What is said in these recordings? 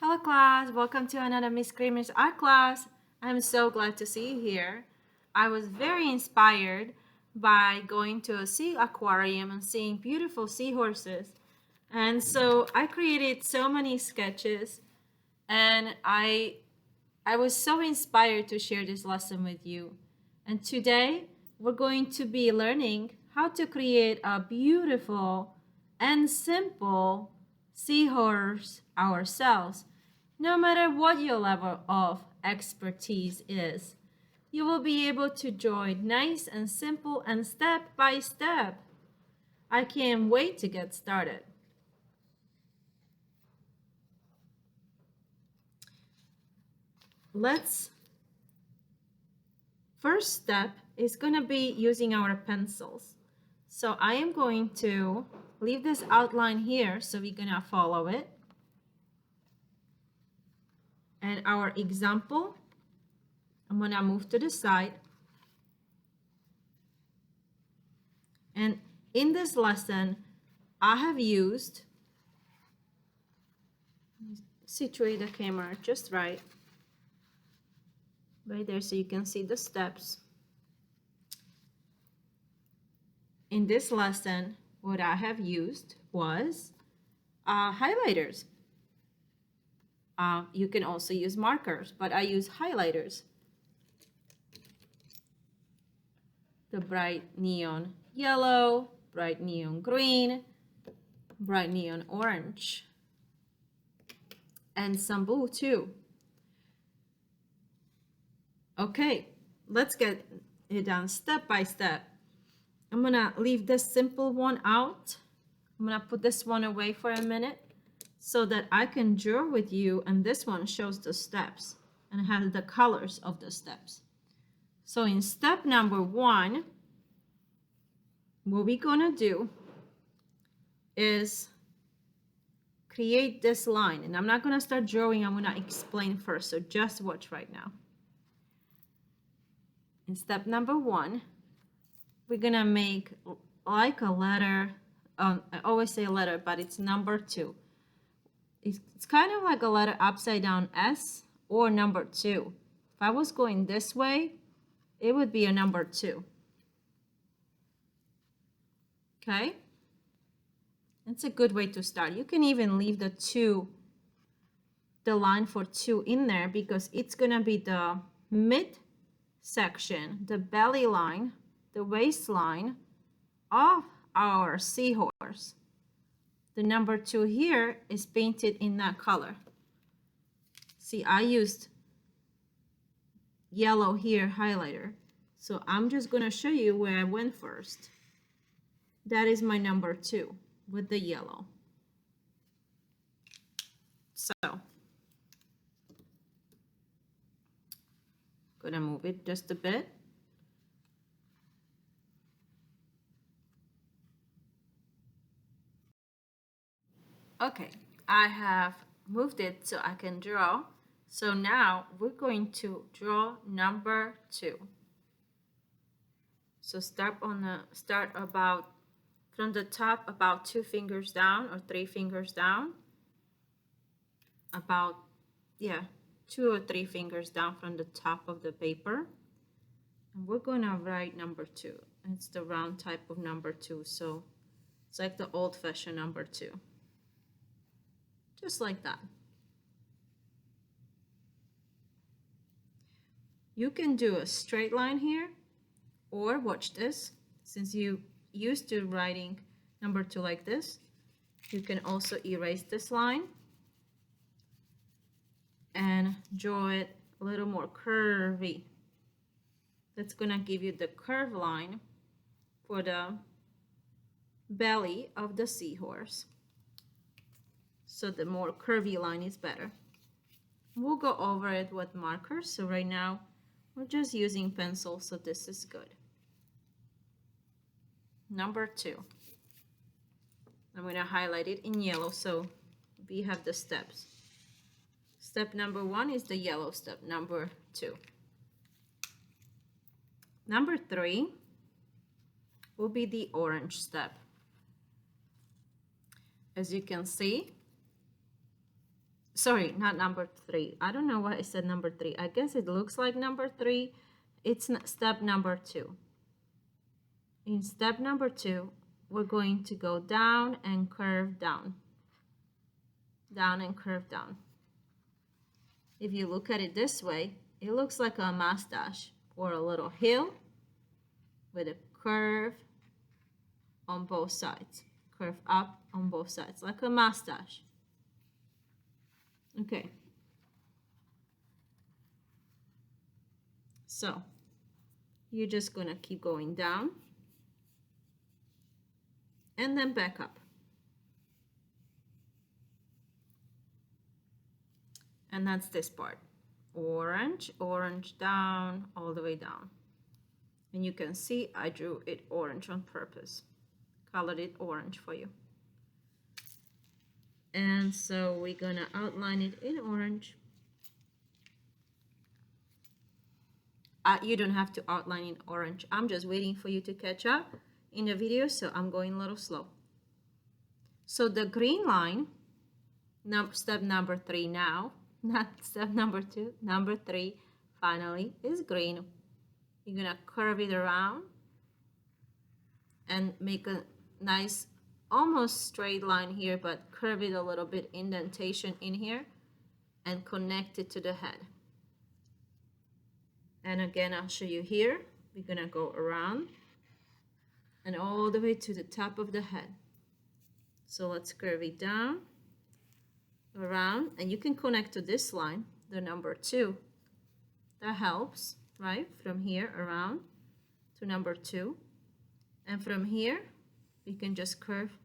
Hello class, welcome to another Miss Kramer's art class. I'm so glad to see you here. I was very inspired by going to a sea aquarium and seeing beautiful seahorses. And so I created so many sketches and I was so inspired to share this lesson with you. And today we're going to be learning how to create a beautiful and simple seahorse ourselves. No matter what your level of expertise is, you will be able to draw it nice and simple and step by step. I can't wait to get started. First step is going to be using our pencils. So I am going to leave this outline here so we're going to follow it. And our example, I'm going to move to the side. And in this lesson, I have used, situate the camera just right there so you can see the steps. In this lesson, what I have used was highlighters. You can also use markers, but I use highlighters. The bright neon yellow, bright neon green, bright neon orange, and some blue too. Okay, let's get it done step by step. I'm gonna leave this simple one out. I'm gonna put this one away for a minute so that I can draw with you, and this one shows the steps and has the colors of the steps. So in step number 1, what we're gonna do is create this line, and I'm not gonna start drawing, I'm gonna explain first, so just watch right now. In step number 1, we're gonna make like a letter. I always say letter, but it's number 2. It's kind of like a letter upside down S or number 2. If I was going this way, it would be a number 2. Okay? It's a good way to start. You can even leave the line for 2 in there because it's gonna be the mid section, the belly line, the waistline of our seahorse. The number 2 here is painted in that color. See, I used yellow here, highlighter. So I'm just going to show you where I went first. That is my number 2 with the yellow. So, gonna move it just a bit. Okay, I have moved it so I can draw. So now we're going to draw number 2. So start about from the top, about 2 fingers down or 3 fingers down. About 2 or 3 fingers down from the top of the paper. And we're gonna write number 2. It's the round type of number 2, so it's like the old-fashioned number 2. Just like that. You can do a straight line here, or watch this. Since you used to writing number 2 like this, you can also erase this line and draw it a little more curvy. That's gonna give you the curve line for the belly of the seahorse. So the more curvy line is better. We'll go over it with markers. So right now we're just using pencil, so this is good. Number 2. I'm going to highlight it in yellow so we have the steps. Step number 1 is the yellow step, number 2. Number 3 will be the orange step. As you can see, Sorry, not number 3. I don't know why I said number 3. I guess it looks like number 3. It's step number 2. In step number 2, we're going to go down and curve down. Down and curve down. If you look at it this way, it looks like a mustache or a little hill with a curve on both sides. Curve up on both sides, like a mustache. Okay. So, you're just gonna keep going down and then back up. And that's this part. Orange, orange down, all the way down. And you can see I drew it orange on purpose. Colored it orange for you. And so we're gonna outline it in orange. You don't have to outline in orange. I'm just waiting for you to catch up in the video, so I'm going a little slow. So the green line, step number 3 now, not step number 2, number 3 finally is green. You're gonna curve it around and make a nice almost straight line here, but curve it a little bit, indentation in here, and connect it to the head. And again, I'll show you here. We're gonna go around and all the way to the top of the head. So let's curve it down, around, and you can connect to this line, the number 2. That helps, right? From here around to number 2. And from here, we can just curve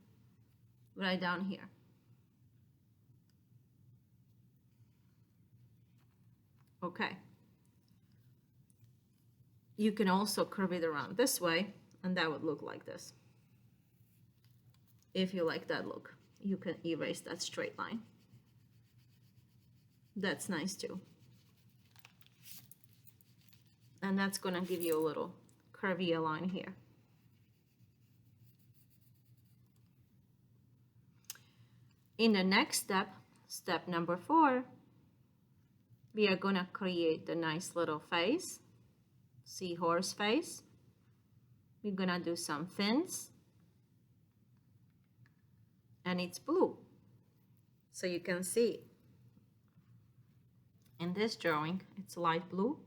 right down here. Okay. You can also curve it around this way, and that would look like this. If you like that look, you can erase that straight line. That's nice too. And that's gonna give you a little curvy line here. In the next step, step number 4, we are gonna create the nice little face, seahorse face. We're gonna do some fins, and it's blue. So you can see in this drawing, it's light blue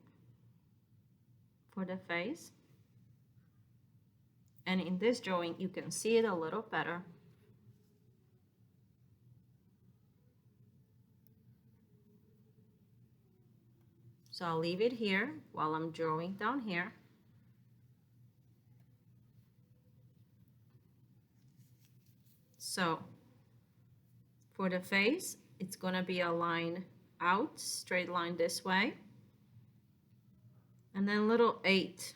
for the face. And in this drawing, you can see it a little better. So I'll leave it here while I'm drawing down here. So for the face, it's gonna be a line out, straight line this way. And then little 8,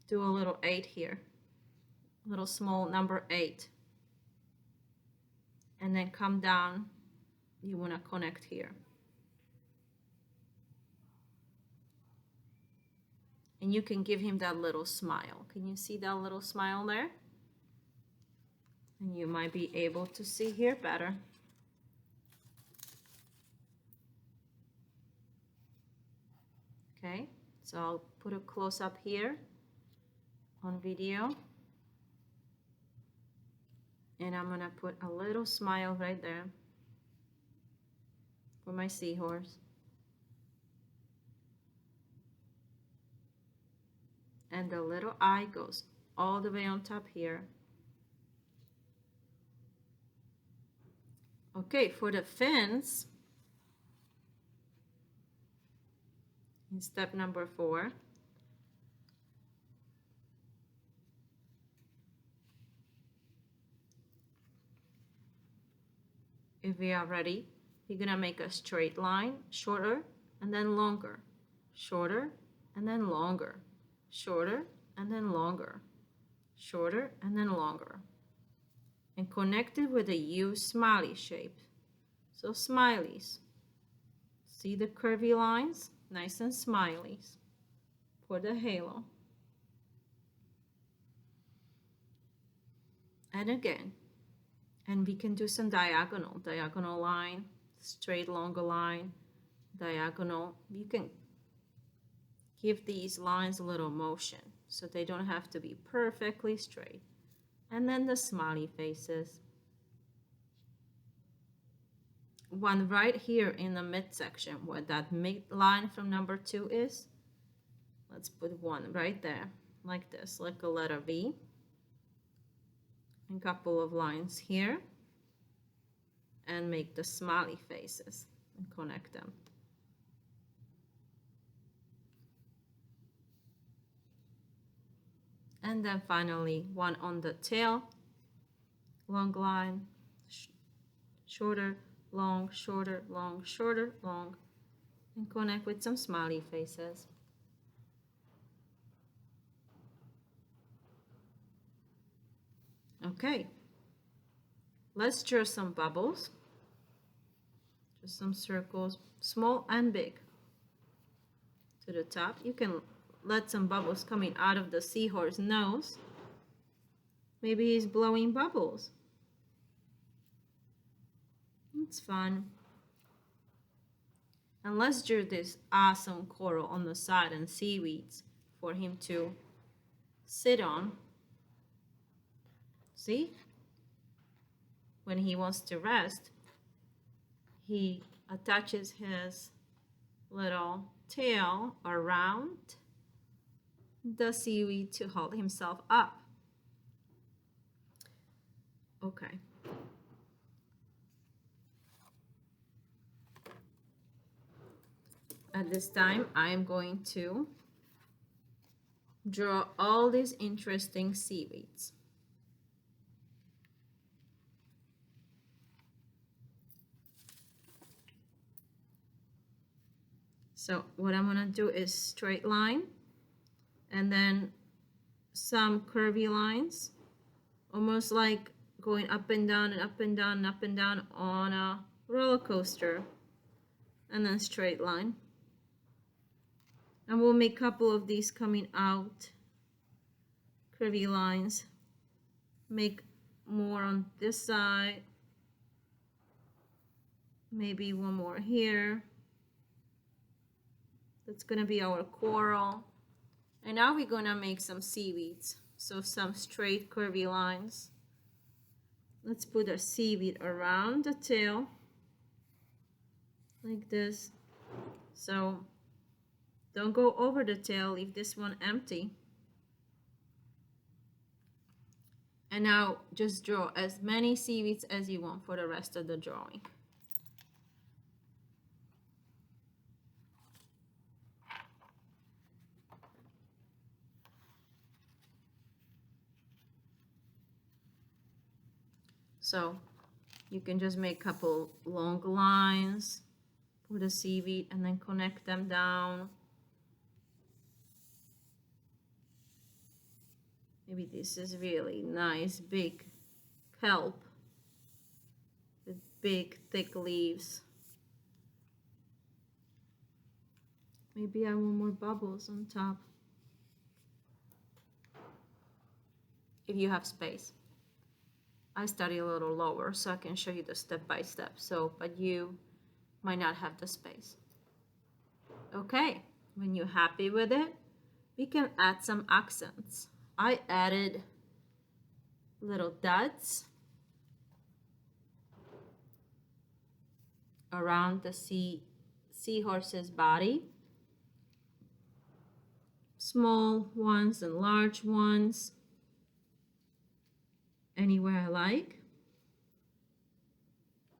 do a little 8 here. Little small number 8. And then come down, you wanna connect here. And you can give him that little smile. Can you see that little smile there? And you might be able to see here better. Okay, so I'll put a close-up here on video. And I'm gonna put a little smile right there for my seahorse. And the little eye goes all the way on top here. Okay, for the fins, in step number 4, if we are ready, we're gonna make a straight line, shorter and then longer, shorter and then longer, shorter and then longer, shorter and then longer, and connect it with a U smiley shape. So smileys, see the curvy lines, nice and smileys for the halo. And again, and we can do some diagonal line, straight longer line, diagonal. You can give these lines a little motion so they don't have to be perfectly straight. And then the smiley faces. One right here in the midsection where that midline from number 2 is. Let's put one right there, like this, like a letter V. And a couple of lines here. And make the smiley faces and connect them. And then finally one on the tail, long line, shorter, long, shorter, long, shorter, long, and connect with some smiley faces. Okay, let's draw some bubbles, just some circles, small and big, to the top. You can let some bubbles coming out of the seahorse nose. Maybe he's blowing bubbles. It's fun. And let's draw this awesome coral on the side and seaweeds for him to sit on. See? When he wants to rest, he attaches his little tail around the seaweed to hold himself up. Okay. At this time, I am going to draw all these interesting seaweeds. So what I'm going to do is straight line and then some curvy lines, almost like going up and down and up and down and up and down on a roller coaster, and then straight line. And we'll make a couple of these coming out, curvy lines. Make more on this side, maybe one more here. That's gonna be our coral. And now we're gonna make some seaweeds. So some straight curvy lines. Let's put a seaweed around the tail, like this. So don't go over the tail, leave this one empty. And now just draw as many seaweeds as you want for the rest of the drawing. So you can just make a couple long lines, put a seaweed, and then connect them down. Maybe this is really nice, big kelp with big, thick leaves. Maybe I want more bubbles on top. If you have space. I study a little lower so I can show you the step by step. So, but you might not have the space. Okay, when you're happy with it, we can add some accents. I added little dots around the seahorse's body. Small ones and large ones. Anywhere I like.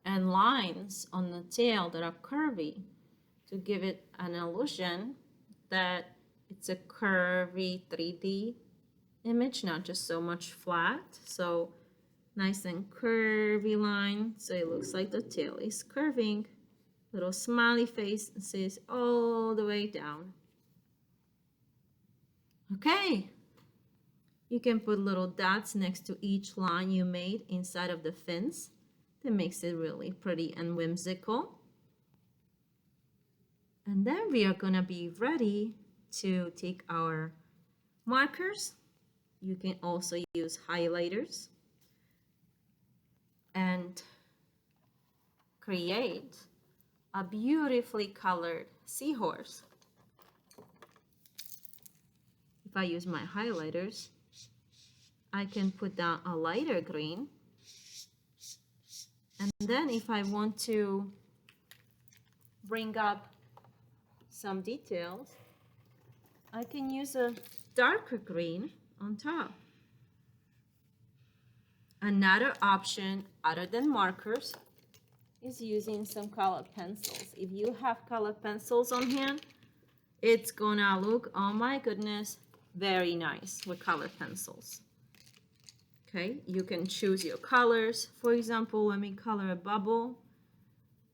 And lines on the tail that are curvy to give it an illusion that it's a curvy 3D image, not just so much flat. So nice and curvy line, so it looks like the tail is curving. Little smiley face says all the way down. Okay. You can put little dots next to each line you made inside of the fins. That makes it really pretty and whimsical. And then we are gonna be ready to take our markers. You can also use highlighters and create a beautifully colored seahorse. If I use my highlighters, I can put down a lighter green. And then if I want to bring up some details, I can use a darker green on top. Another option other than markers is using some colored pencils. If you have colored pencils on hand, it's gonna look, oh my goodness, very nice with colored pencils. Okay, you can choose your colors. For example, let me color a bubble.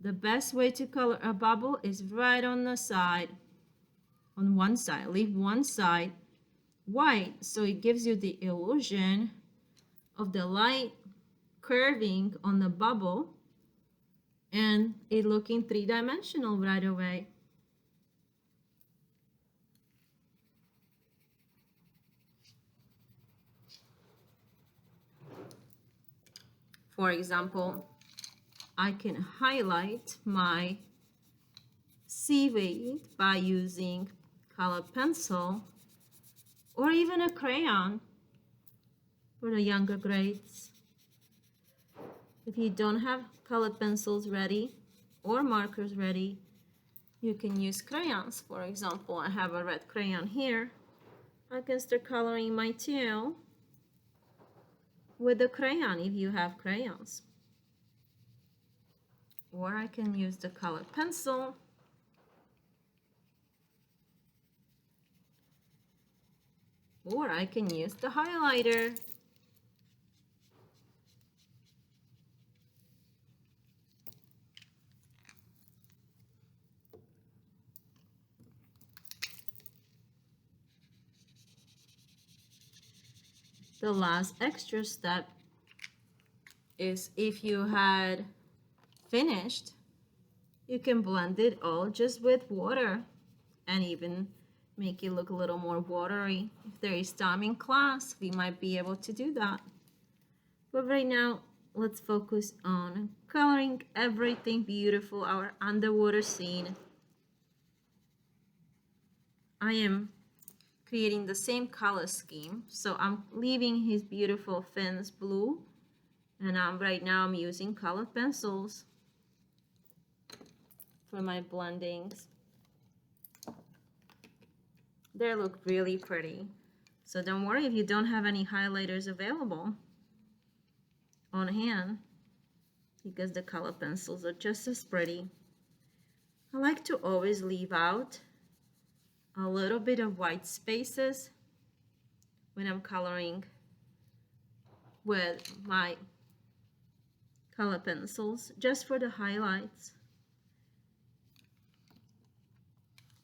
The best way to color a bubble is right on the side, on one side. Leave one side white so it gives you the illusion of the light curving on the bubble and it looking three-dimensional right away. For example, I can highlight my seaweed by using colored pencil or even a crayon for the younger grades. If you don't have colored pencils ready or markers ready, you can use crayons. For example, I have a red crayon here. I can start coloring my tail with a crayon if you have crayons. Or I can use the colored pencil. Or I can use the highlighter. The last extra step is if you had finished, you can blend it all just with water and even make it look a little more watery. If there is time in class, we might be able to do that. But right now, let's focus on coloring everything beautiful, our underwater scene. I am creating the same color scheme, so I'm leaving his beautiful fins blue, and right now I'm using colored pencils for my blendings. They look really pretty, so don't worry if you don't have any highlighters available on hand, because the color pencils are just as pretty. I like to always leave out a little bit of white spaces when I'm coloring with my color pencils, just for the highlights.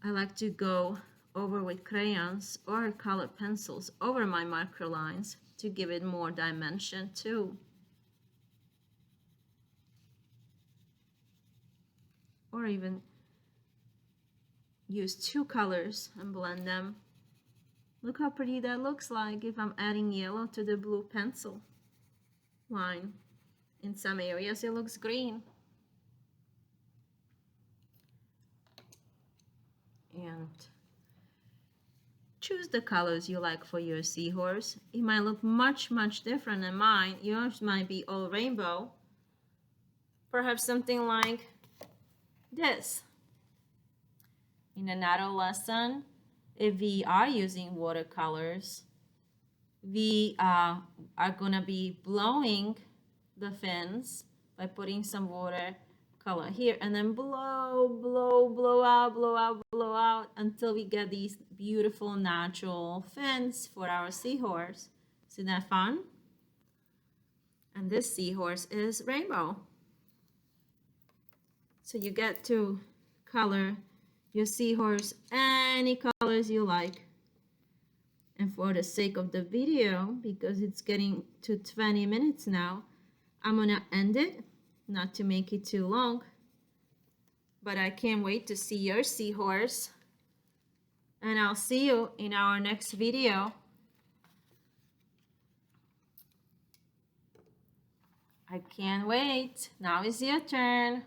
I like to go over with crayons or colored pencils over my marker lines to give it more dimension too. Or even use two colors and blend them. Look how pretty that looks like if I'm adding yellow to the blue pencil line. In some areas it looks green. And choose the colors you like for your seahorse. It might look much different than mine. Yours might be all rainbow. Perhaps something like this. In another lesson, if we are using watercolors, we are gonna be blowing the fins by putting some water color here and then blow out until we get these beautiful natural fins for our seahorse. Isn't that fun? And this seahorse is rainbow. So you get to color your seahorse any colors you like. And for the sake of the video, because it's getting to 20 minutes now, I'm gonna end it, not to make it too long, but I can't wait to see your seahorse, and I'll see you in our next video. I can't wait. Now is your turn.